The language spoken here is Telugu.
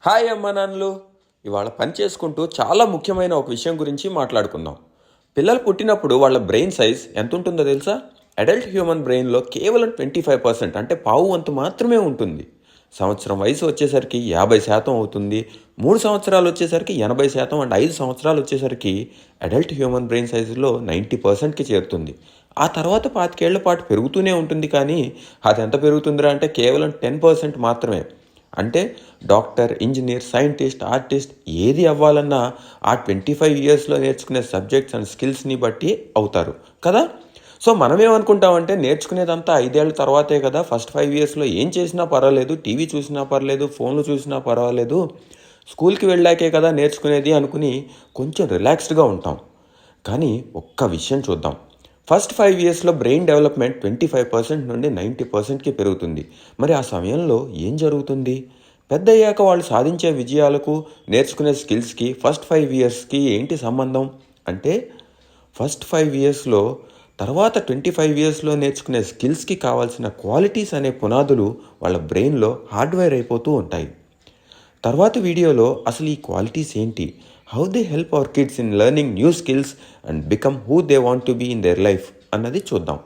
హాయ్ అమ్మ నాన్నలు. ఇవాళ పని చేసుకుంటూ చాలా ముఖ్యమైన ఒక విషయం గురించి మాట్లాడుకుందాం. పిల్లలు పుట్టినప్పుడు వాళ్ళ బ్రెయిన్ సైజ్ ఎంత ఉంటుందో తెలుసా? అడల్ట్ హ్యూమన్ బ్రెయిన్లో కేవలం 25% అంటే పావు వంతు మాత్రమే ఉంటుంది. సంవత్సరం వయసు వచ్చేసరికి 50% అవుతుంది. 3 సంవత్సరాలు వచ్చేసరికి 80%, అండ్ 5 సంవత్సరాలు వచ్చేసరికి అడల్ట్ హ్యూమన్ బ్రెయిన్ సైజులో 90%కి చేరుతుంది. ఆ తర్వాత 25 ఏళ్ల పాటు పెరుగుతూనే ఉంటుంది, కానీ అది ఎంత పెరుగుతుందిరా అంటే కేవలం 10% మాత్రమే. అంటే డాక్టర్, ఇంజనీర్, సైంటిస్ట్, ఆర్టిస్ట్ ఏది అవ్వాలన్నా ఆ 25 ఇయర్స్లో నేర్చుకునే సబ్జెక్ట్స్ అండ్ స్కిల్స్ని బట్టి అవుతారు కదా. సో మనమేమనుకుంటామంటే నేర్చుకునేదంతా 5 ఏళ్ళ తర్వాతే కదా, ఫస్ట్ 5 ఇయర్స్లో ఏం చేసినా పర్వాలేదు, టీవీ చూసినా పర్లేదు, ఫోన్లు చూసినా పర్వాలేదు, స్కూల్కి వెళ్ళాకే కదా నేర్చుకునేది అనుకుని కొంచెం రిలాక్స్డ్గా ఉంటాం. కానీ ఒక్క విషయం చూద్దాం. ఫస్ట్ 5 ఇయర్స్లో బ్రెయిన్ డెవలప్మెంట్ 25% నుండి 90%కి పెరుగుతుంది. మరి ఆ సమయంలో ఏం జరుగుతుంది? పెద్ద అయ్యాక వాళ్ళు సాధించే విజయాలకు, నేర్చుకునే స్కిల్స్కి ఫస్ట్ 5 ఇయర్స్కి ఏంటి సంబంధం అంటే, ఫస్ట్ 5 ఇయర్స్లో తర్వాత 25 ఇయర్స్లో నేర్చుకునే స్కిల్స్కి కావాల్సిన క్వాలిటీస్ అనే పునాదులు వాళ్ళ బ్రెయిన్లో హార్డ్వేర్ అయిపోతూ ఉంటాయి. తర్వాత వీడియోలో అసలు ఈ క్వాలిటీస్ ఏంటి, how they help our kids in learning new skills and become who they want to be in their life అన్నది చూద్దాం.